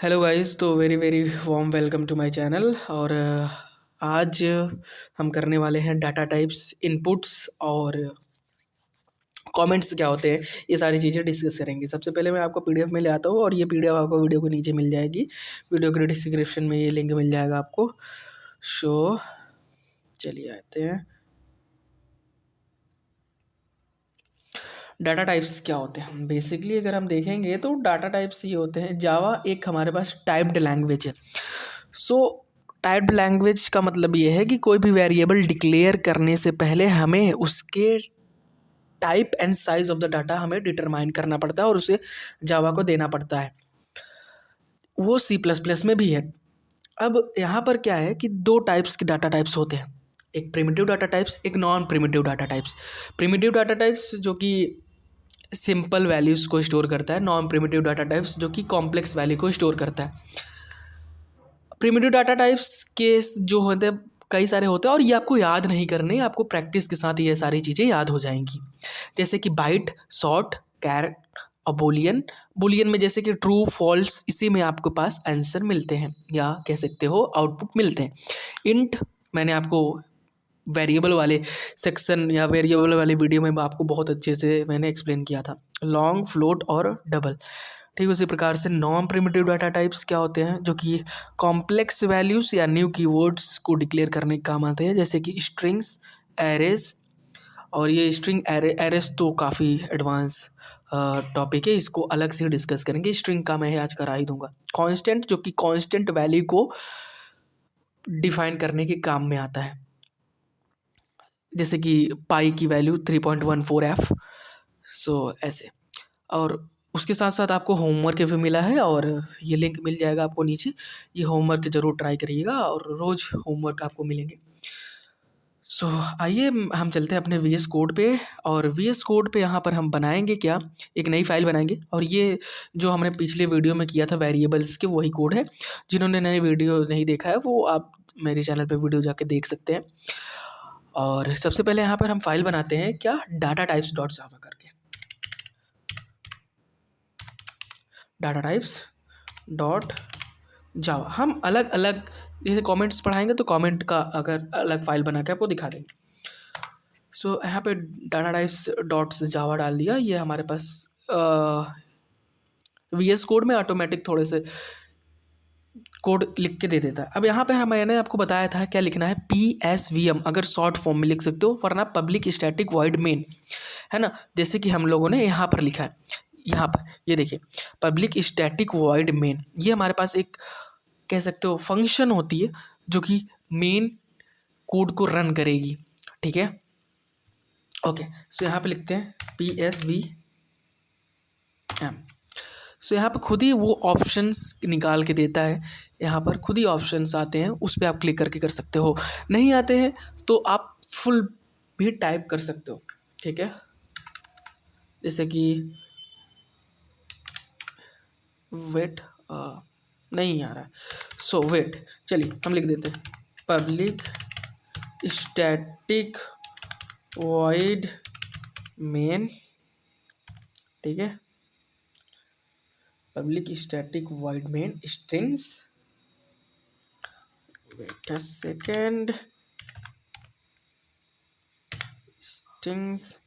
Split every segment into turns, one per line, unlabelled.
Hello guys, तो very very warm welcome to my channel. और आज हम करने वाले हैं डाटा टाइप्स, इनपुट्स और कमेंट्स क्या होते हैं, ये सारी चीज़ें डिस्कस करेंगे। सबसे पहले मैं आपको पीडीएफ में ले आता हूँ और ये पीडीएफ आपको वीडियो के नीचे मिल जाएगी। वीडियो के डिस्क्रिप्शन में ये लिंक मिल जाएगा आपको। चलिए आते हैं। डाटा टाइप्स क्या होते हैं बेसिकली, अगर हम देखेंगे तो डाटा टाइप्स ये होते हैं। जावा एक हमारे पास टाइप्ड लैंग्वेज है। सो टाइप्ड लैंग्वेज का मतलब ये है कि कोई भी वेरिएबल डिक्लेयर करने से पहले हमें उसके type and size of the data हमें डिटरमाइन करना पड़ता है और उसे जावा को देना पड़ता है। वो सी प्लस प्लस में भी है। अब यहाँ पर क्या है कि दो टाइप्स के डाटा टाइप्स होते हैं, एक प्रिमिटिव डाटा टाइप्स, एक non primitive data types. Primitive data types जो कि सिंपल वैल्यूज़ को स्टोर करता है, नॉन प्रिमिटिव डाटा टाइप्स जो कि कॉम्प्लेक्स वैल्यू को स्टोर करता है। प्रिमिटिव डाटा टाइप्स के जो होते हैं कई सारे होते हैं और ये आपको याद नहीं करने, आपको प्रैक्टिस के साथ ये सारी चीज़ें याद हो जाएंगी। जैसे कि बाइट, शॉर्ट, कैर और बुलियन। बुलियन में जैसे कि ट्रू फॉल्स, इसी में आपके पास आंसर मिलते हैं या कह सकते हो आउटपुट मिलते हैं। इंट मैंने आपको वेरिएबल वाले सेक्शन या वेरिएबल वाले वीडियो में आपको बहुत अच्छे से मैंने एक्सप्लेन किया था। लॉन्ग, फ्लोट और डबल। ठीक उसी प्रकार से नॉन प्रिमिटिव डाटा टाइप्स क्या होते हैं, जो कि कॉम्प्लेक्स वैल्यूज़ या न्यू कीवर्ड्स को डिक्लेयर करने के काम आते हैं, जैसे कि स्ट्रिंग्स, एरेज। और ये स्ट्रिंग एरेज तो काफ़ी एडवांस टॉपिक है, इसको अलग से डिस्कस करेंगे। स्ट्रिंग का मैं आज करा ही दूंगा। कांस्टेंट जो कि कांस्टेंट वैल्यू को डिफाइन करने के काम में आता है, जैसे कि पाई की वैल्यू 3.14 F। ऐसे। और उसके साथ साथ आपको होमवर्क भी मिला है और ये लिंक मिल जाएगा आपको नीचे। ये होमवर्क ज़रूर ट्राई करिएगा और रोज़ होमवर्क आपको मिलेंगे। आइए हम चलते हैं अपने VS कोड पे। और VS कोड पे यहाँ पर हम बनाएंगे क्या, एक नई फाइल बनाएंगे। और ये जो हमने पिछले वीडियो में किया था वेरिएबल्स के, वही कोड है। जिन्होंने नई वीडियो नहीं देखा है वो आप मेरे चैनल पे वीडियो जाके देख सकते हैं। और सबसे पहले यहाँ पर हम फाइल बनाते हैं क्या, डाटा टाइप्स डॉट जावा करके। डाटा टाइप्स डॉट जावा हम अलग अलग जैसे कमेंट्स पढ़ाएंगे तो कमेंट का अगर अलग फाइल बना के आपको दिखा देंगे। यहाँ पे डाटा टाइप्स डॉट्स जावा डाल दिया। ये हमारे पास VS कोड में ऑटोमेटिक थोड़े से कोड लिख के दे देता है। अब यहाँ पे मैंने आपको बताया था क्या लिखना है, PSVM अगर शॉर्ट फॉर्म में लिख सकते हो, वरना पब्लिक स्टैटिक वॉइड मेन, है ना। जैसे कि हम लोगों ने यहाँ पर लिखा है, यहाँ पर ये देखिए पब्लिक स्टैटिक वॉइड मेन। ये हमारे पास एक कह सकते हो फंक्शन होती है जो कि मेन कोड को रन करेगी। ठीक है, ओके। यहाँ पे लिखते हैं PSVM। यहाँ पे खुद ही वो ऑप्शंस निकाल के देता है। यहाँ पर खुद ही ऑप्शंस आते हैं, उस पर आप क्लिक करके कर सकते हो। नहीं आते हैं तो आप फुल भी टाइप कर सकते हो। ठीक है, जैसे कि वेट नहीं आ रहा है, वेट, चलिए हम लिख देते हैं पब्लिक स्टैटिक वॉइड मेन। ठीक है, public static void main strings, wait a second, strings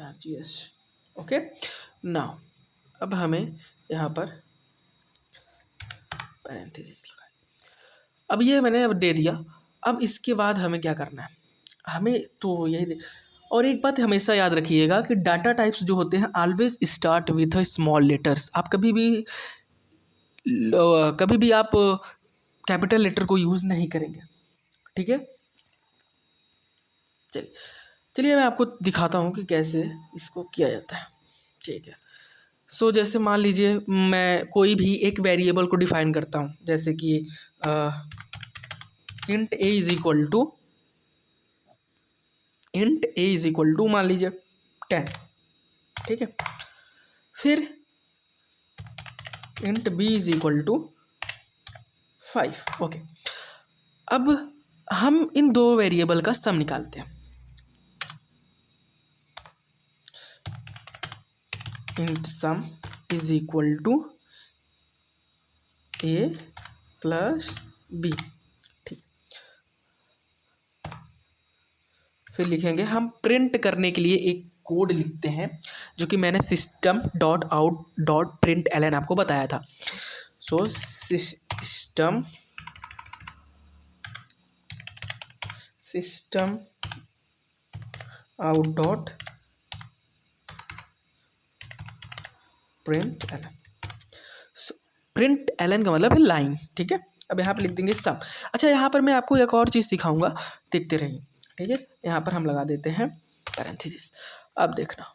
RGS। Okay, now अब हमें यहाँ पर पैरेंथेसिस लगाए। अब ये मैंने अब दे दिया। अब इसके बाद हमें क्या करना है, हमें तो यही और एक बात हमेशा याद रखिएगा कि डाटा टाइप्स जो होते हैं always start with a small letters. आप कभी भी आप कैपिटल लेटर को यूज़ नहीं करेंगे। ठीक है, चलिए चलिए मैं आपको दिखाता हूँ कि कैसे इसको किया जाता है। ठीक है, जैसे मान लीजिए मैं कोई भी एक वेरिएबल को डिफाइन करता हूँ, जैसे कि int a is equal to मान लीजिए 10। ठीक है, फिर int b is equal to 5। Okay, अब हम इन दो वेरिएबल का सम निकालते हैं। Int sum is equal to a plus b. ठीक, फिर लिखेंगे हम प्रिंट करने के लिए एक कोड लिखते हैं जो कि मैंने system dot out dot print L आपको बताया था। So system out dot print L. Print L का मतलब है लाइन। ठीक है, अब यहाँ पर लिख देंगे सम। अच्छा, यहाँ पर मैं आपको एक और चीज़ सिखाऊंगा, देखते रहिए। ठीक है, यहाँ पर हम लगा देते हैं पैरेंथेसिस। अब देखना,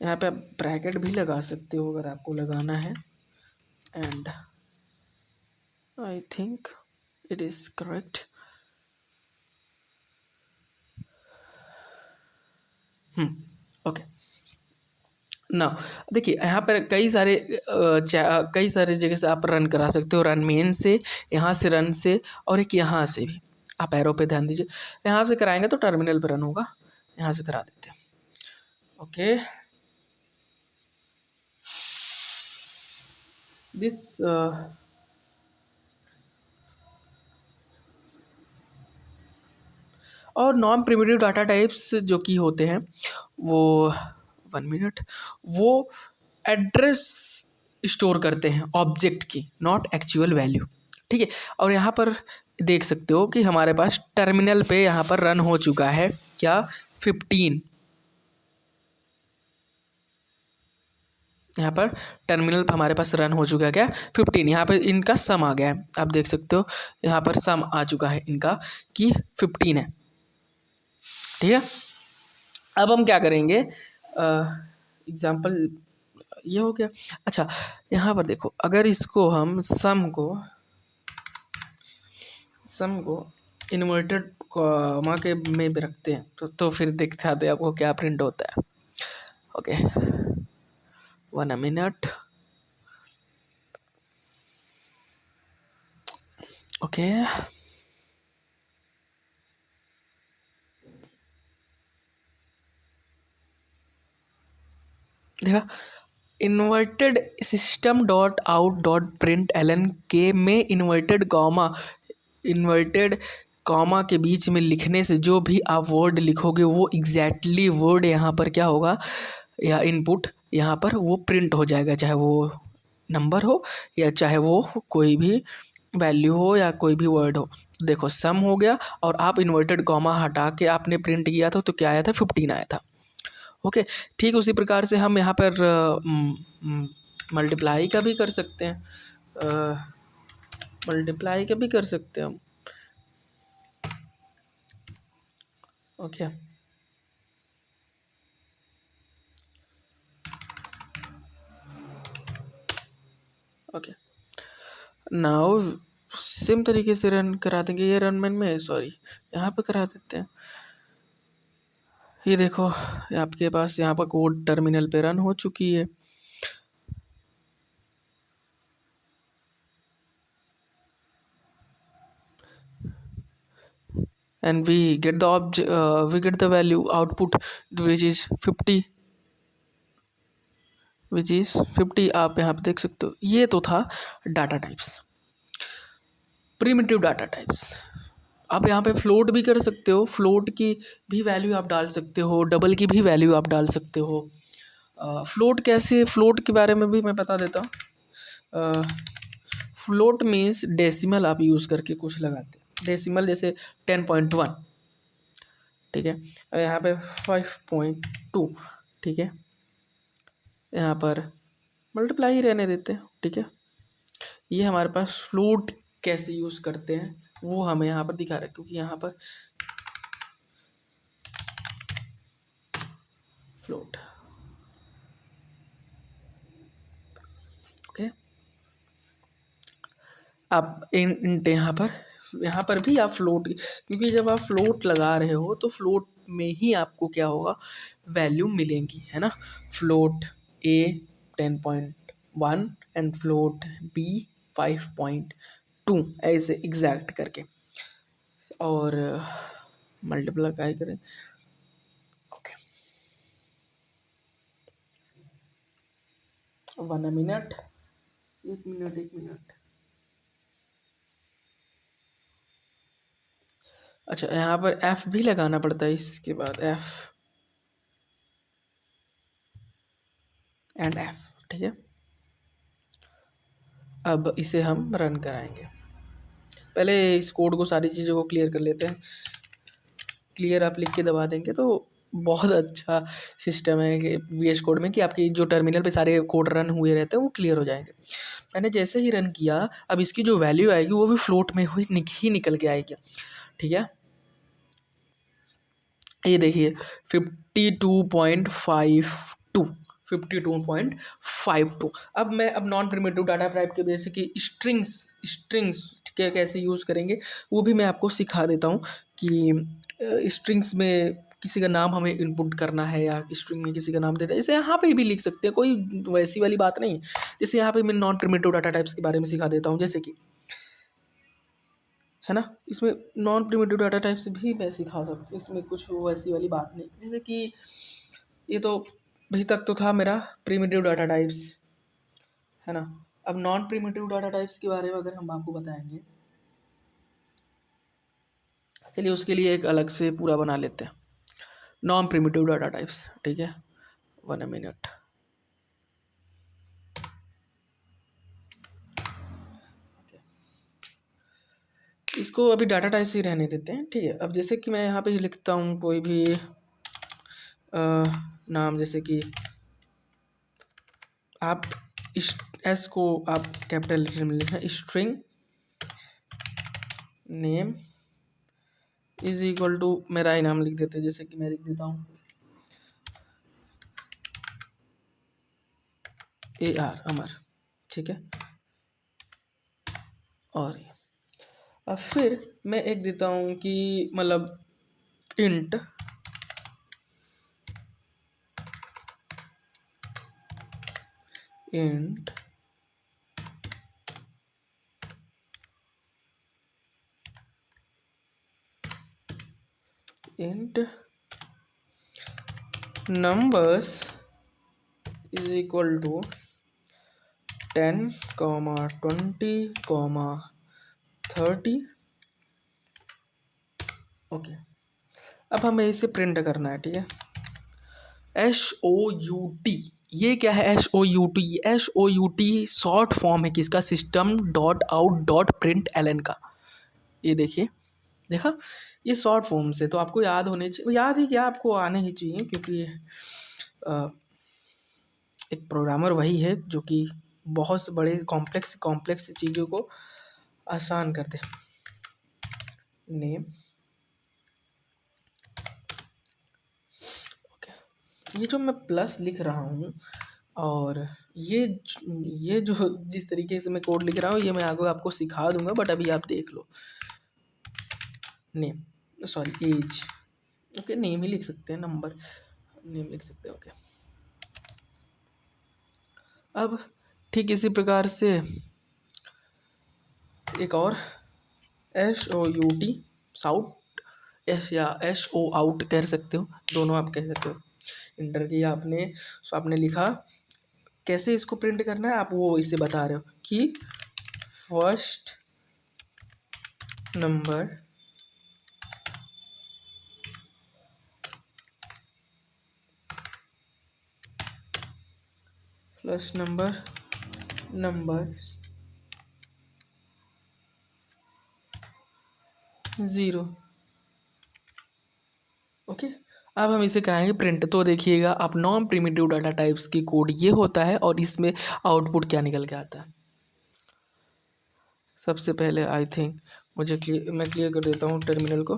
यहाँ पे आप ब्रैकेट भी लगा सकते हो अगर आपको लगाना है। And I think it is correct. Okay, ना देखिए यहाँ पर कई सारे जगह से आप रन करा सकते हो। रन मेन से, यहाँ से रन से, और एक यहाँ से भी। आप एरो पे ध्यान दीजिए, यहाँ से कराएंगे तो टर्मिनल पे रन होगा, यहाँ से करा देते हैं। ओके, दिस और नॉन प्रिमिटिव डाटा टाइप्स जो कि होते हैं वो 1 मिनट, वो एड्रेस स्टोर करते हैं ऑब्जेक्ट की, नॉट एक्चुअल वैल्यू। ठीक है, और यहाँ पर देख सकते हो कि हमारे पास टर्मिनल पे यहाँ पर रन हो चुका है क्या, 15। यहाँ पर टर्मिनल पर हमारे पास रन हो चुका है क्या, 15। यहाँ पर इनका सम आ गया है, आप देख सकते हो यहाँ पर सम आ चुका है इनका कि 15 है। ठीक है, अब हम क्या करेंगे, एग्जाम्पल ये हो गया। अच्छा, यहाँ पर देखो, अगर इसको हम सम को इन्वर्टेड कॉमा के में भी रखते हैं तो फिर दिखाते हैं आपको क्या प्रिंट होता है। Okay, 1 minute. ओके, देखा, inverted system dot out dot print एलन के में इन्वर्टेड कॉमा के बीच में लिखने से जो भी आप वर्ड लिखोगे वो एग्जैक्टली वर्ड यहाँ पर क्या होगा, या इनपुट यहाँ पर वो प्रिंट हो जाएगा, चाहे वो नंबर हो या चाहे वो कोई भी वैल्यू हो या कोई भी वर्ड हो। देखो, सम हो गया और आप इन्वर्टेड कॉमा हटा के आपने प्रिंट किया था तो क्या आया था, 15 आया था। ओके, ठीक उसी प्रकार से हम यहाँ पर मल्टीप्लाई का भी कर सकते हैं, मल्टीप्लाई का भी कर सकते हैं हम। ओके, ओके, नाउ सेम तरीके से रन करा देंगे। ये रन मैन में, सॉरी, यहाँ पे करा देते हैं। ये देखो, आपके पास यहाँ पर कोड टर्मिनल पे रन हो चुकी है। And we get the value output which is 50, आप यहाँ पे देख सकते हो। ये तो था data types, primitive data types. आप यहाँ पे फ्लोट भी कर सकते हो, फ्लोट की भी वैल्यू आप डाल सकते हो, डबल की भी वैल्यू आप डाल सकते हो। फ्लोट कैसे, फ्लोट के बारे में भी मैं बता देता हूँ। फ्लोट मीन्स डेसिमल आप यूज़ करके कुछ लगाते हैं, डेसिमल जैसे 10.1। ठीक है, यहाँ पे 5.2। ठीक है, यहाँ पर मल्टीप्लाई ही रहने देते हैं। ठीक है, ये हमारे पास फ्लोट कैसे यूज़ करते हैं वो हमें यहाँ पर दिखा रहा है, क्योंकि यहाँ पर फ्लोट। ओके, आप यहाँ पर भी आप फ्लोट, क्योंकि जब आप फ्लोट लगा रहे हो तो फ्लोट में ही आपको क्या होगा, वैल्यू मिलेंगी, है ना। Float a 10.1 and float b 5.2, ऐसे एग्जैक्ट करके। और मल्टीप्लाई करें, ओके 1 मिनट, 1 मिनट 1 मिनट। अच्छा यहाँ पर एफ भी लगाना पड़ता है, इसके बाद एफ एंड एफ, ठीक है। अब इसे हम रन कराएंगे। पहले इस कोड को, सारी चीज़ों को क्लियर कर लेते हैं। क्लियर आप लिख के दबा देंगे तो बहुत अच्छा सिस्टम है कि VS कोड में कि आपकी जो टर्मिनल पे सारे कोड रन हुए रहते हैं वो क्लियर हो जाएंगे। मैंने जैसे ही रन किया, अब इसकी जो वैल्यू आएगी वो भी फ्लोट में ही निकल के आएगी, ठीक है। ये देखिए 52.52, 52.52। अब मैं नॉन प्रिमिटिव डाटा टाइप के बेसिक की स्ट्रिंग्स कैसे यूज़ करेंगे वो भी मैं आपको सिखा देता हूँ कि स्ट्रिंग्स में किसी का नाम हमें इनपुट करना है या स्ट्रिंग में किसी का नाम देता है, जैसे यहाँ पे भी लिख सकते हैं, कोई वैसी वाली बात नहीं। जैसे यहाँ पे मैं नॉन प्रिमिटिव डाटा टाइप्स के बारे में सिखा देता हूँ, जैसे कि है ना, इसमें नॉन प्रिमिटिव डाटा टाइप्स भी मैं सिखा सकता हूँ, इसमें कुछ वैसी वाली बात नहीं। जैसे कि ये तो अभी तक तो था मेरा प्रिमिटिव डाटा टाइप्स, है ना। अब नॉन प्रिमिटिव डाटा टाइप्स के बारे में अगर हम आपको बताएंगे, चलिए उसके लिए एक अलग से पूरा बना लेते हैं नॉन प्रिमिटिव डाटा टाइप्स, ठीक है। 1 मिनट। इसको अभी डाटा टाइप्स ही रहने देते हैं, ठीक है। अब जैसे कि मैं यहाँ पे लिखता हूँ कोई भी नाम, जैसे कि आप एस को आप कैपिटल लेटर में लिखना, string name is equal to, मेरा ही नाम लिख देते हैं, जैसे कि मैं लिख देता हूँ AR अमर, ठीक है। और अब फिर मैं एक देता हूँ कि मतलब int int int numbers is equal to 10, 20, 30, okay. अब हमें इसे प्रिंट करना है, ठीक है। SOUT, ये क्या है SOUT? SOUT शॉर्ट फॉर्म है किसका? system.out.println का। ये देखिए, देखा, ये शॉर्ट फॉर्म से तो आपको याद होने चाहिए, याद ही क्या, आपको आने ही चाहिए, क्योंकि एक प्रोग्रामर वही है जो कि बहुत से बड़े कॉम्प्लेक्स चीज़ों को आसान कर दे। Name, okay. ये जो मैं प्लस लिख रहा हूँ और ये जो जिस तरीके से मैं कोड लिख रहा हूँ, ये मैं आगे आपको सिखा दूंगा, बट अभी आप देख लो। Name, sorry age, okay, name ही लिख सकते हैं, नंबर नेम लिख सकते हैं, ओके। अब ठीक इसी प्रकार से एक और SOUT साउट, एस या SO आउट कह सकते हो, दोनों आप कह सकते हो। इंटर किया आपने, सो आपने लिखा, कैसे इसको प्रिंट करना है आप वो इसे बता रहे हो कि first number plus number 0, okay. अब हम इसे कराएंगे प्रिंट, तो देखिएगा आप नॉन प्रिमिटिव डाटा टाइप्स की कोड ये होता है और इसमें आउटपुट क्या निकल के आता है। सबसे पहले आई थिंक मैं क्लियर कर देता हूँ टर्मिनल को।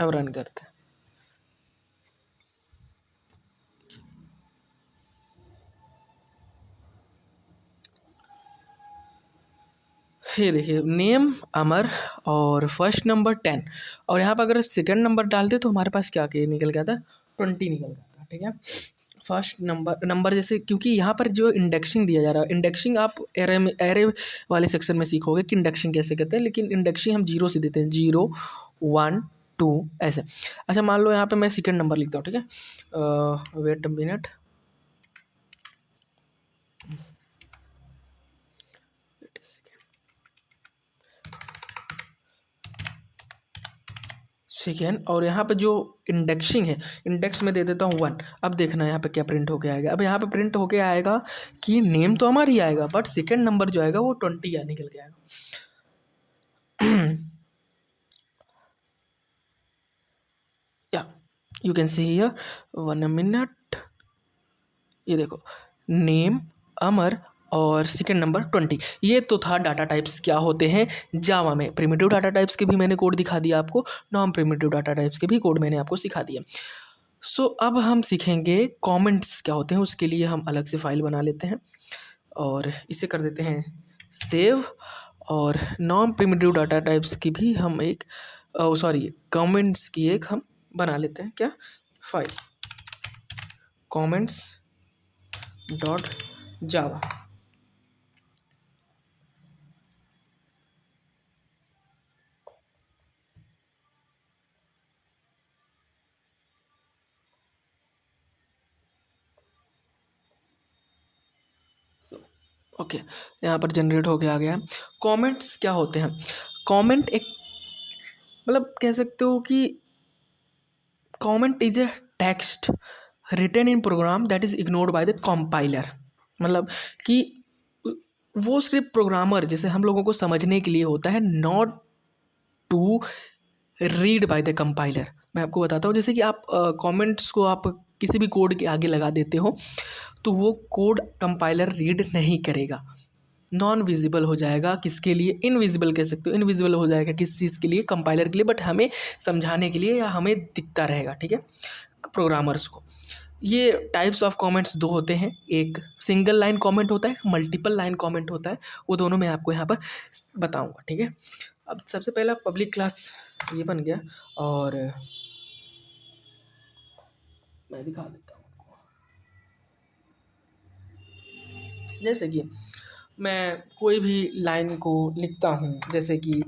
अब रन करते हैं। ये देखिए, नेम अमर और फर्स्ट नंबर 10, और यहाँ पर अगर सेकंड नंबर डालते तो हमारे पास क्या क्या निकल गया था, 20 निकल गया था, ठीक है। फर्स्ट नंबर जैसे, क्योंकि यहाँ पर जो इंडेक्सिंग दिया जा रहा है, इंडेक्सिंग आप एरे वाले सेक्शन में सीखोगे कि इंडेक्सिंग कैसे करते हैं, लेकिन इंडेक्सिंग हम 0 से देते हैं, 0, 1, 2 ऐसे। अच्छा मान लो यहाँ पे मैं सेकेंड नंबर लिखता हूँ, ठीक है, वेट मिनट, सेकेंड, और यहाँ पे जो इंडेक्सिंग है, इंडेक्स में दे देता हूँ 1। अब देखना यहाँ पे क्या प्रिंट होके आएगा। अब यहाँ पे प्रिंट होके आएगा कि नेम तो हमारी आएगा, बट सेकेंड नंबर जो आएगा वो 20 या निकल के आएगा। या you can see here 1 minute, ये देखो नेम अमर और सेकेंड नंबर 20। ये तो था डाटा टाइप्स क्या होते हैं जावा में। प्रिमिटिव डाटा टाइप्स के भी मैंने कोड दिखा दिया आपको, नॉन प्रिमिटिव डाटा टाइप्स के भी कोड मैंने आपको सिखा दिया। सो अब हम सीखेंगे कमेंट्स क्या होते हैं, उसके लिए हम अलग से फाइल बना लेते हैं और इसे कर देते हैं सेव। और नॉन प्रिमिटिव डाटा टाइप्स की भी हम एक सॉरी कमेंट्स की एक हम बना लेते हैं क्या फाइल, कमेंट्स डॉट जावा। ओके, यहाँ पर जनरेट होके आ गया। कमेंट्स क्या होते हैं? कमेंट एक मतलब कह सकते हो कि comment is a text written in program that is ignored by the compiler. मतलब कि वो सिर्फ प्रोग्रामर जैसे हम लोगों को समझने के लिए होता है, not to read by the compiler. मैं आपको बताता हूँ, जैसे कि आप कमेंट्स को आप किसी भी कोड के आगे लगा देते हो तो वो कोड कंपाइलर रीड नहीं करेगा, नॉन विजिबल हो जाएगा। किसके लिए? इनविजिबल कह सकते हो, इनविजिबल हो जाएगा किस चीज़ के लिए? कंपाइलर के लिए, बट हमें समझाने के लिए या हमें दिखता रहेगा, ठीक है, प्रोग्रामर्स को। ये टाइप्स ऑफ कमेंट्स दो होते हैं, एक सिंगल लाइन कमेंट होता है, मल्टीपल लाइन कमेंट होता है। वो दोनों मैं आपको यहाँ पर बताऊँगा, ठीक है। अब सबसे पहला पब्लिक क्लास ये बन गया और मैं दिखा देता हूँ आपको। जैसे कि मैं कोई भी लाइन को लिखता हूँ, जैसे कि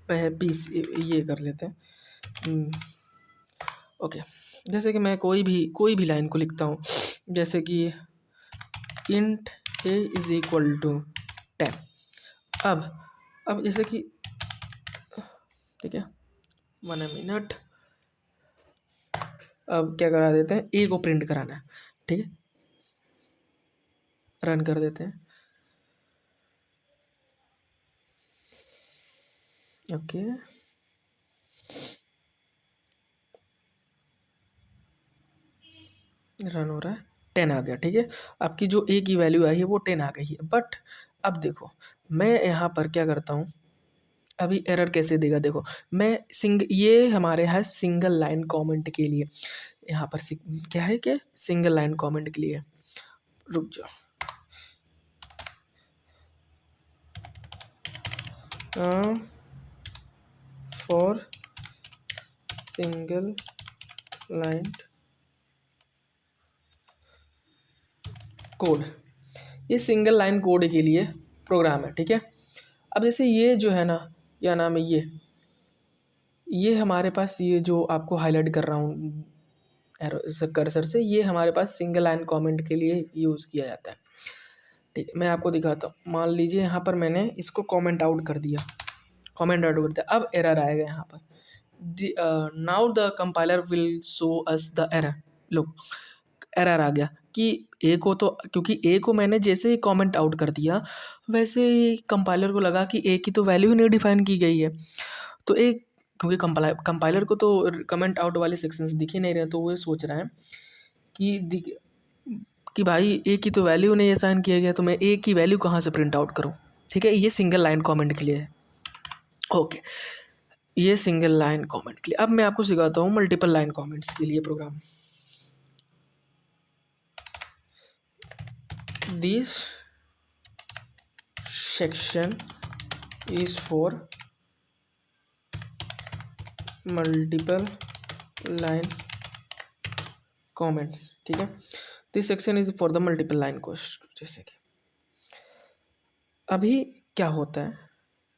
पीस ये कर लेते हैं, ओके। जैसे कि मैं कोई भी लाइन को लिखता हूँ, जैसे कि int a is equal to 10। अब जैसे कि ठीक है 1 मिनट, अब क्या करा देते हैं, ए को प्रिंट कराना है, ठीक है, रन कर देते हैं। ओके रन हो रहा है, 10 आ गया, ठीक है। आपकी जो ए की वैल्यू आई है वो 10 आ गई है। बट अब देखो मैं यहाँ पर क्या करता हूँ, अभी एरर कैसे देगा देखो। मैं ये हमारे है सिंगल लाइन कमेंट के लिए, यहाँ पर क्या है कि सिंगल लाइन कमेंट के लिए, रुक जाओ, फॉर सिंगल लाइन कोड, ये सिंगल लाइन कोड के लिए प्रोग्राम है, ठीक है। अब जैसे ये जो है ना, क्या नाम है, ये हमारे पास, ये जो आपको हाईलाइट कर रहा हूँ एरो कर्सर से, ये हमारे पास सिंगल लाइन कमेंट के लिए यूज़ किया जाता है, ठीक है। मैं आपको दिखाता हूँ, मान लीजिए यहाँ पर मैंने इसको कमेंट आउट कर दिया, कमेंट आउट कर दिया। अब एरर आएगा यहाँ पर, now the compiler will show us the error. लो एरर आ गया कि ए को, तो क्योंकि ए को मैंने जैसे ही कमेंट आउट कर दिया वैसे ही कंपाइलर को लगा कि ए की तो वैल्यू ही नहीं डिफाइन की गई है। तो एक क्योंकि कंपाइलर को तो कमेंट आउट वाले सेक्शंस दिख ही नहीं रहे, तो वो ये सोच रहा है कि भाई ए की तो वैल्यू नहीं असाइन किया गया, तो मैं ए की वैल्यू कहाँ से प्रिंट आउट करूँ, ठीक है। ये सिंगल लाइन कमेंट के लिए है, ओके। ये सिंगल लाइन कमेंट के लिए। अब मैं आपको सिखाता हूँ मल्टीपल लाइन कमेंट्स के लिए program. This section is for multiple line comments, ठीक है। This section is for the multiple line question. जैसे कि अभी क्या होता है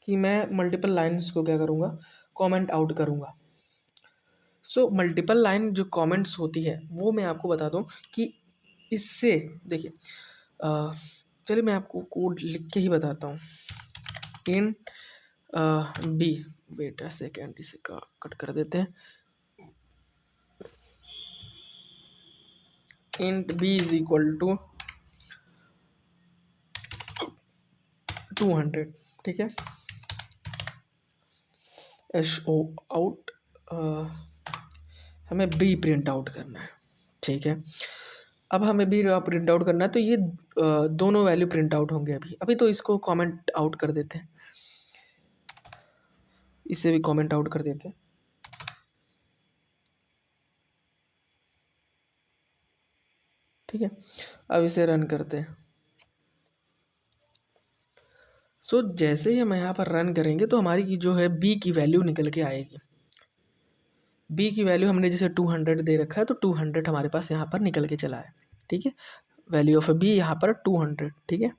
कि मैं मल्टीपल लाइन्स को क्या करूँगा, कमेंट आउट करूँगा, सो मल्टीपल लाइन जो कमेंट्स होती है वो मैं आपको बता दूं कि इससे देखिए, चलिए मैं आपको कोड लिख के ही बताता हूँ। In b, wait a second, इसे कट कर देते हैं। Int b is equal to 200, ठीक है। एस ओ आउट, हमें बी प्रिंट आउट करना है, ठीक है। अब हमें बी प्रिंट आउट करना है तो ये दोनों वैल्यू प्रिंट आउट होंगे। अभी अभी तो इसको कमेंट आउट कर देते हैं, इसे भी कमेंट आउट कर देते हैं, ठीक है। अब इसे रन करते हैं। सो जैसे ही हम यहाँ पर रन करेंगे तो हमारी जो है बी की वैल्यू निकल के आएगी। बी की वैल्यू हमने जैसे 200 दे रखा है तो 200 हमारे पास यहाँ पर निकल के चला है, ठीक है। वैल्यू ऑफ बी यहाँ पर 200, ठीक है।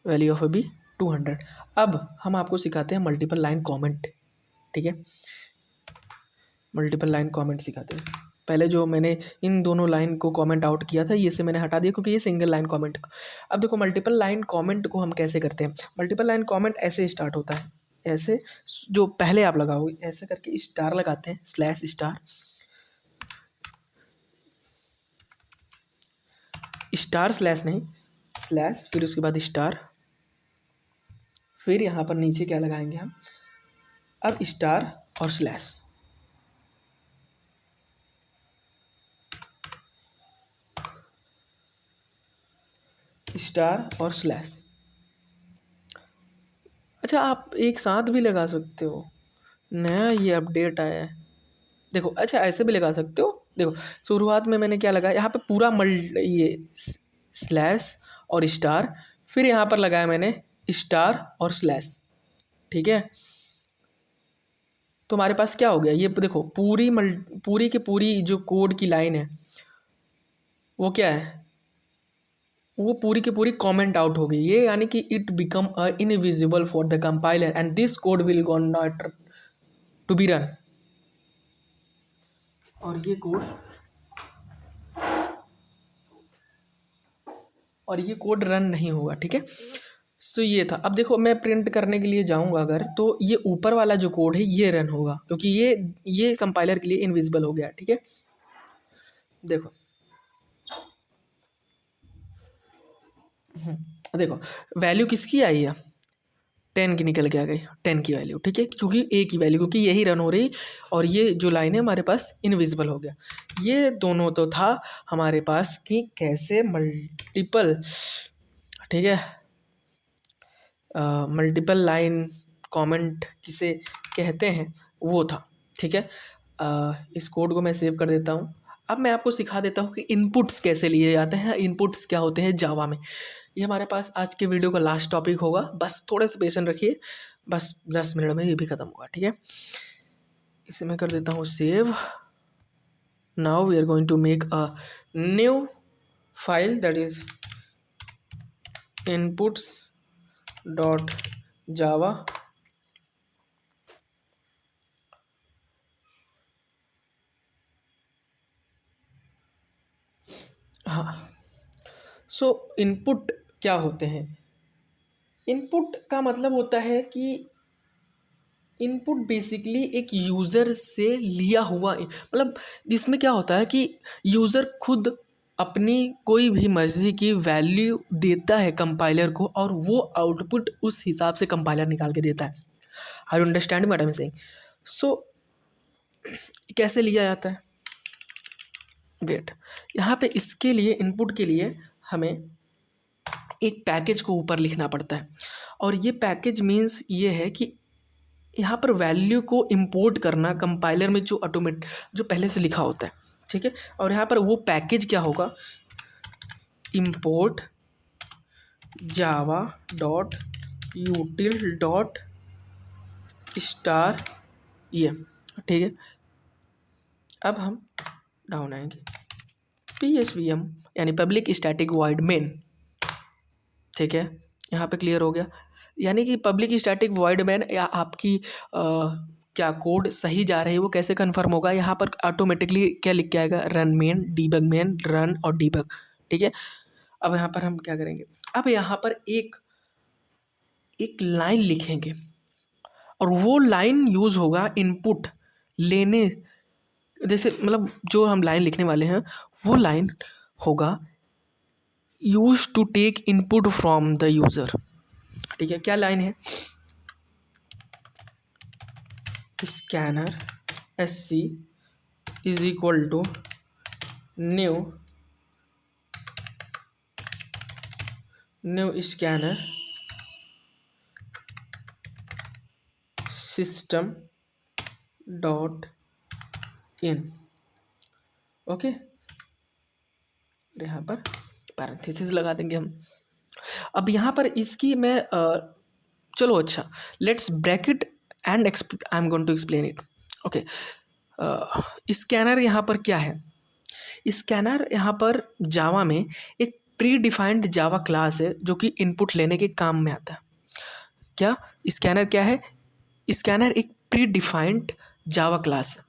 Value of b 200। अब हम आपको सिखाते हैं मल्टीपल लाइन कॉमेंट, ठीक है। मल्टीपल लाइन कमेंट सिखाते हैं। पहले जो मैंने इन दोनों लाइन को कमेंट आउट किया था, ये से मैंने हटा दिया क्योंकि ये सिंगल लाइन कमेंट। अब देखो मल्टीपल लाइन कमेंट को हम कैसे करते हैं। मल्टीपल लाइन कमेंट ऐसे स्टार्ट होता है, ऐसे जो पहले आप लगाओगे ऐसे करके स्टार लगाते हैं, स्लैश स्टार, स्टार स्लैश नहीं, स्लैश, फिर उसके बाद स्टार, फिर यहाँ पर नीचे क्या लगाएंगे हम, अब स्टार और स्लैश, स्टार और स्लैश। अच्छा आप एक साथ भी लगा सकते हो, नया ये अपडेट आया है। देखो अच्छा ऐसे भी लगा सकते हो। देखो शुरुआत में मैंने क्या लगाया, यहाँ पे पूरा ये स्लैश और स्टार, फिर यहाँ पर लगाया मैंने स्टार और स्लैश, ठीक है। तो हमारे पास क्या हो गया, ये देखो पूरी की पूरी जो कोड की लाइन है वो क्या है, वो पूरी की पूरी कमेंट आउट हो गई। ये यानी कि it become invisible for the compiler and this code will go not to be run. और ये कोड रन नहीं होगा, ठीक है। तो ये था। अब देखो मैं प्रिंट करने के लिए जाऊंगा अगर, तो ये ऊपर वाला जो कोड है ये रन होगा क्योंकि ये कंपाइलर के लिए इनविजिबल हो गया, ठीक है। देखो देखो वैल्यू किसकी आई है, 10 की निकल के आ गई, 10 की वैल्यू, ठीक है, क्योंकि ए की वैल्यू, क्योंकि यही रन हो रही और ये जो लाइन है हमारे पास इनविजिबल हो गया। ये दोनों तो था हमारे पास कि कैसे मल्टीपल, ठीक है, मल्टीपल लाइन कमेंट किसे कहते हैं वो था, ठीक है। इस कोड को मैं सेव कर देता हूँ। अब मैं आपको सिखा देता हूँ कि इनपुट्स कैसे लिए जाते हैं, इनपुट्स क्या होते हैं जावा में। ये हमारे पास आज के वीडियो का लास्ट टॉपिक होगा, बस थोड़े से पेशेंट रखिए, बस 10 मिनट में ये भी ख़त्म होगा, ठीक है। इसे मैं कर देता हूँ save. Now we are going to make a new file that is inputs dot Java. हाँ, सो इनपुट क्या होते हैं, इनपुट का मतलब होता है कि इनपुट बेसिकली एक यूज़र से लिया हुआ, मतलब जिसमें क्या होता है कि यूज़र खुद अपनी कोई भी मर्ज़ी की वैल्यू देता है कंपाइलर को और वो आउटपुट उस हिसाब से कंपाइलर निकाल के देता है। Are you understand what I am saying. So कैसे लिया जाता है, वेट, यहाँ पे इसके लिए इनपुट के लिए हमें एक पैकेज को ऊपर लिखना पड़ता है और ये पैकेज मीन्स ये है कि यहाँ पर वैल्यू को इंपोर्ट करना कंपाइलर में जो ऑटोमेट जो पहले से लिखा होता है, ठीक है। और यहाँ पर वो पैकेज क्या होगा, import Java dot यूटिल dot star, ये ठीक है। अब हम डाउन आएंगे, PSVM यानी पब्लिक स्टैटिक वॉइड मेन, ठीक है। यहाँ पे क्लियर हो गया, यानी कि पब्लिक स्टैटिक वॉइड मेन या आपकी क्या कोड सही जा रही है वो कैसे कन्फर्म होगा, यहाँ पर ऑटोमेटिकली क्या लिख के आएगा, run main, debug main, run और डीबग। ठीक है, अब यहाँ पर हम क्या करेंगे, अब यहाँ पर एक लाइन लिखेंगे और वो लाइन यूज़ होगा इनपुट लेने, जैसे मतलब जो हम लाइन लिखने वाले हैं वो लाइन होगा use to take input from the user. ठीक है, क्या लाइन है, scanner SC is equal to new scanner system dot in. Okay, यहाँ पर पैरेंथेसिस लगा देंगे हम। अब यहाँ पर इसकी मैं चलो अच्छा, let's bracket and I am going to explain it. Okay, scanner यहाँ पर क्या है, स्कैनर यहाँ पर जावा में एक प्री डिफाइंड जावा क्लास है जो कि इनपुट लेने के काम में आता है। क्या स्कैनर क्या है, स्कैनर एक प्री डिफाइंड जावा क्लास है।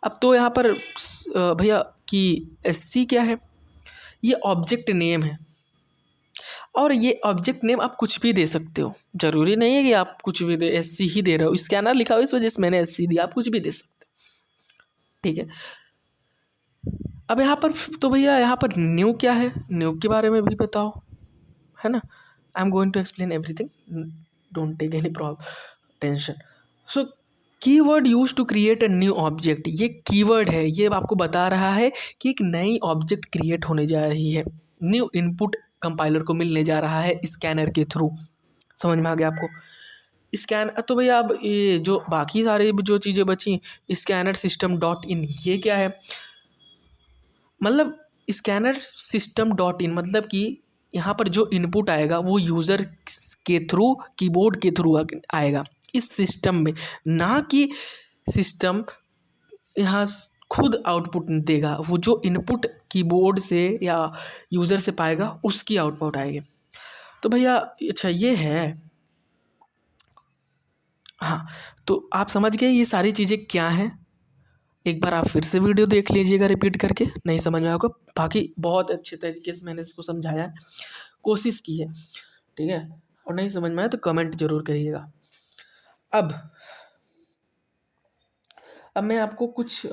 अब तो यहाँ पर भैया कि SC क्या है, ये ऑब्जेक्ट नेम है और ये ऑब्जेक्ट नेम आप कुछ भी दे सकते हो, ज़रूरी नहीं है कि आप कुछ भी दे, SC ही दे रहे हो, स्कैनर लिखा हो इस वजह से मैंने SC दिया, आप कुछ भी दे सकते हो। ठीक है, अब यहाँ पर तो भैया यहाँ पर न्यू क्या है, न्यू के बारे में भी बताओ, है ना। I am going to explain everything, don't take any tension. So keyword use to create a new object, ये कीवर्ड है, ये आपको बता रहा है कि एक नई ऑब्जेक्ट क्रिएट होने जा रही है, न्यू इनपुट कंपाइलर को मिलने जा रहा है स्कैनर के थ्रू। समझ में आ गया आपको। स्कैन तो भैया अब ये जो बाकी सारे जो चीज़ें बची, स्कैनर सिस्टम डॉट इन, ये क्या है, मतलब स्कैनर सिस्टम डॉट इन मतलब कि यहाँ पर जो इनपुट आएगा वो यूज़र के थ्रू, कीबोर्ड के थ्रू आएगा इस सिस्टम में, ना कि सिस्टम यहाँ खुद आउटपुट देगा, वो जो इनपुट कीबोर्ड से या यूज़र से पाएगा उसकी आउटपुट आएगी। तो भैया अच्छा ये है, हाँ तो आप समझ गए ये सारी चीज़ें क्या हैं। एक बार आप फिर से वीडियो देख लीजिएगा रिपीट करके, नहीं समझ में आएगा, बाकी बहुत अच्छे तरीके से मैंने इसको समझाया है, कोशिश की है। ठीक है, और नहीं समझ में आया तो कमेंट जरूर करिएगा। अब मैं आपको कुछ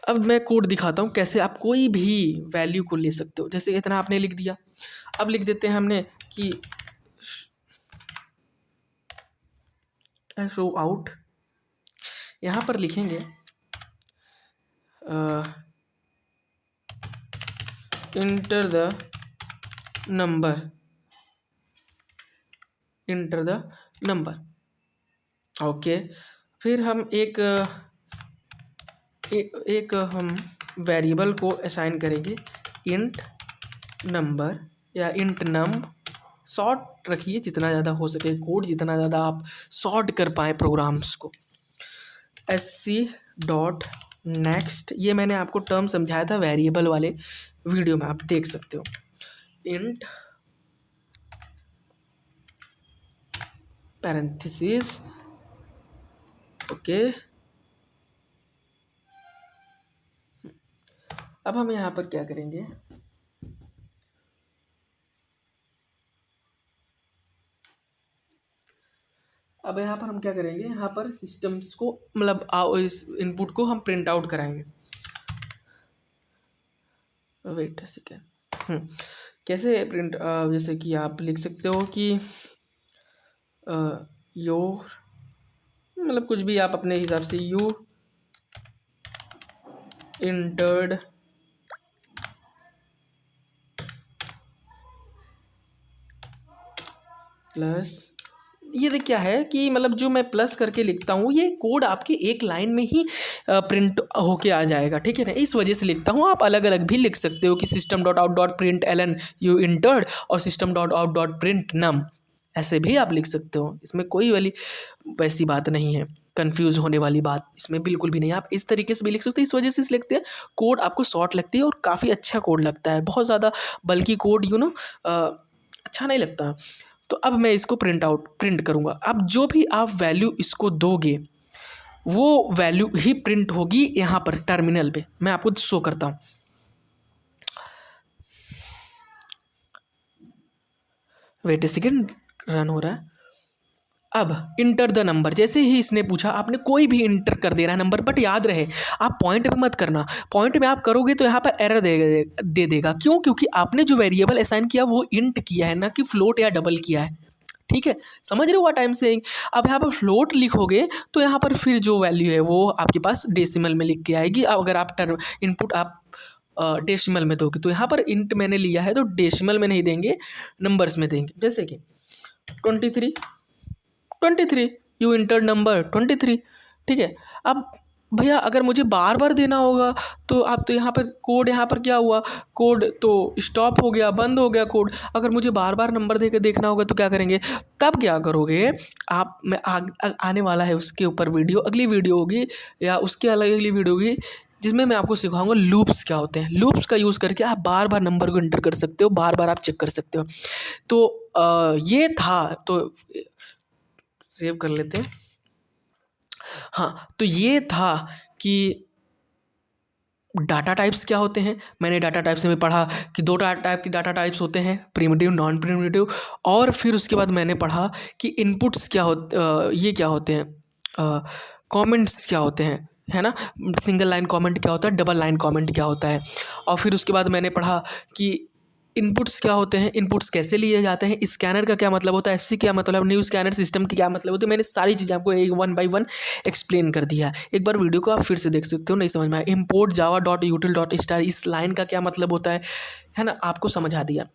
अब मैं कोड दिखाता हूँ कैसे आप कोई भी वैल्यू को ले सकते हो। जैसे इतना आपने लिख दिया, अब लिख देते हैं हमने कि शो आउट, यहाँ पर लिखेंगे इंटर द नंबर। ओके, फिर हम एक हम वेरिएबल को असाइन करेंगे इंट नंबर या इंट नम, शॉर्ट रखिए जितना ज़्यादा हो सके कोड, जितना ज़्यादा आप शॉर्ट कर पाए प्रोग्राम्स को। SC डॉट नेक्स्ट, ये मैंने आपको टर्म समझाया था वेरिएबल वाले वीडियो में, आप देख सकते हो। Int parenthesis, okay. अब हम यहाँ पर क्या करेंगे, अब यहाँ पर हम क्या करेंगे, यहाँ पर सिस्टम्स को मतलब इस इनपुट को हम प्रिंट आउट कराएंगे। वेट अ सेकेंड, कैसे प्रिंट, जैसे कि आप लिख सकते हो कि योर, मतलब कुछ भी आप अपने हिसाब से, यू इंटर्ड प्लस, ये देख क्या है कि मतलब जो मैं प्लस करके लिखता हूँ ये कोड आपके एक लाइन में ही प्रिंट होके आ जाएगा। ठीक है ना, इस वजह से लिखता हूँ। आप अलग अलग भी लिख सकते हो कि system dot out dot print Elon you entered और system dot out dot print num, ऐसे भी आप लिख सकते हो। इसमें कोई वैसी बात नहीं है, कंफ्यूज होने वाली बात इसमें बिल्कुल भी नहीं। आप इस तरीके से भी लिख सकते हो, इस वजह से इस लिखते हैं कोड आपको शॉर्ट लगती है और काफ़ी अच्छा कोड लगता है। बहुत ज़्यादा बल्कि कोड अच्छा नहीं लगता। तो अब मैं इसको प्रिंट करूँगा। अब जो भी आप वैल्यू इसको दोगे वो वैल्यू ही प्रिंट होगी यहाँ पर टर्मिनल पे। मैं आपको शो करता हूँ। वेट ए सेकेंड, रन हो रहा है। अब इंटर द नंबर, जैसे ही इसने पूछा आपने कोई भी इंटर कर देना है नंबर, बट याद रहे आप पॉइंट पे मत करना। पॉइंट में आप करोगे तो यहाँ पर एरर दे देगा। क्यों? क्योंकि आपने जो वेरिएबल असाइन किया वो इंट किया है, ना कि फ्लोट या डबल किया है। ठीक है, समझ रहे हो व्हाट आई एम सेइंग? अब यहाँ पर फ्लोट लिखोगे तो यहाँ पर फिर जो वैल्यू है वो आपके पास डेसिमल में लिख के आएगी। अब अगर आप इनपुट आप डेसिमल में दोगे तो यहाँ पर इंट मैंने लिया है तो डेसिमल में नहीं देंगे, नंबर्स में देंगे। जैसे कि 23 यू इंटर नंबर 23। ठीक है, अब भैया अगर मुझे बार बार देना होगा तो आप तो यहाँ पर कोड, यहाँ पर क्या हुआ, कोड तो स्टॉप हो गया, बंद हो गया कोड। अगर मुझे बार बार नंबर दे के देखना होगा तो क्या करेंगे? तब क्या करोगे आप, मैं आने वाला है उसके ऊपर वीडियो, अगली वीडियो होगी या उसके अलग अगली वीडियो होगी जिसमें मैं आपको सिखाऊंगा लूप्स क्या होते हैं। लूप्स का यूज़ करके आप बार बार नंबर को इंटर कर सकते हो, बार बार आप चेक कर सकते हो। तो ये था, तो सेव कर लेते हैं। हाँ, तो ये था कि डाटा टाइप्स क्या होते हैं। मैंने डाटा टाइप्स में पढ़ा कि दो टाइप की डाटा टाइप्स होते हैं, प्रिमिटिव, नॉन प्रिमिटिव। और फिर उसके बाद मैंने पढ़ा कि इनपुट्स क्या ये क्या होते हैं, कमेंट्स क्या होते हैं, है ना। सिंगल लाइन कमेंट क्या होता है, डबल लाइन कमेंट क्या होता है। और फिर उसके बाद मैंने पढ़ा कि इनपुट्स क्या होते हैं, इनपुट्स कैसे लिए जाते हैं, स्कैनर का क्या मतलब होता है, एफसी क्या मतलब, न्यू स्कैनर सिस्टम की क्या मतलब होती है। मैंने सारी चीज़ें आपको एक 1 by 1 एक्सप्लेन कर दिया है। एक बार वीडियो को आप फिर से देख सकते हो, नहीं समझ में आया। Import Java dot यूटिल dot star, इस लाइन का क्या मतलब होता है ना, आपको समझा दिया।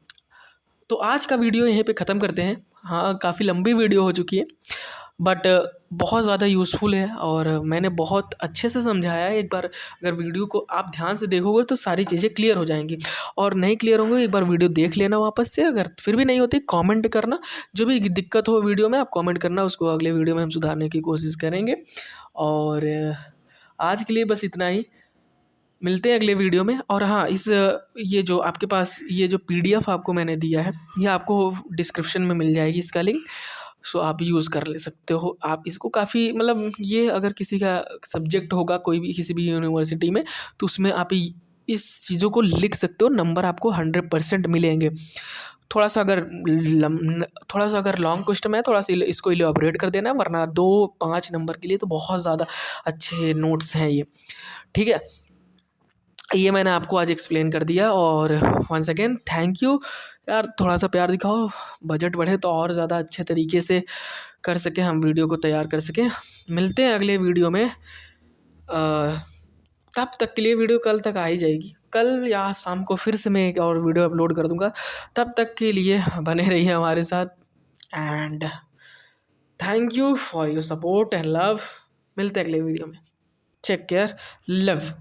तो आज का वीडियो यहीं पे ख़त्म करते हैं। हाँ, काफ़ी लंबी वीडियो हो चुकी है बट बहुत ज़्यादा यूज़फुल है और मैंने बहुत अच्छे से समझाया है। एक बार अगर वीडियो को आप ध्यान से देखोगे तो सारी चीज़ें क्लियर हो जाएंगी, और नहीं क्लियर होंगे एक बार वीडियो देख लेना वापस से। अगर फिर भी नहीं होती कमेंट करना, जो भी दिक्कत हो वीडियो में आप कमेंट करना, उसको अगले वीडियो में हम सुधारने की कोशिश करेंगे। और आज के लिए बस इतना ही, मिलते हैं अगले वीडियो में। और हाँ, ये जो आपके पास ये जो PDF आपको मैंने दिया है, ये आपको डिस्क्रिप्शन में मिल जाएगी इसका लिंक। सो आप यूज़ कर ले सकते हो। आप इसको काफ़ी, मतलब ये अगर किसी का सब्जेक्ट होगा कोई भी किसी भी यूनिवर्सिटी में, तो उसमें आप इस चीज़ों को लिख सकते हो, नंबर आपको 100% मिलेंगे। थोड़ा सा अगर लॉन्ग क्वेश्चन है, थोड़ा सा इसको इलेबोरेट कर देना, वरना 2-5 नंबर के लिए तो बहुत ज़्यादा अच्छे नोट्स हैं ये। ठीक है, ये मैंने आपको आज एक्सप्लेन कर दिया। और वंस अगेन थैंक यू यार, थोड़ा सा प्यार दिखाओ, बजट बढ़े तो और ज़्यादा अच्छे तरीके से कर सकें, हम वीडियो को तैयार कर सकें। मिलते हैं अगले वीडियो में। तब तक के लिए वीडियो कल तक आ ही जाएगी, कल या शाम को फिर से मैं एक और वीडियो अपलोड कर दूंगा। तब तक के लिए बने रहिए हमारे साथ, and thank you for your support and love. मिलते हैं अगले वीडियो में। Take care, love.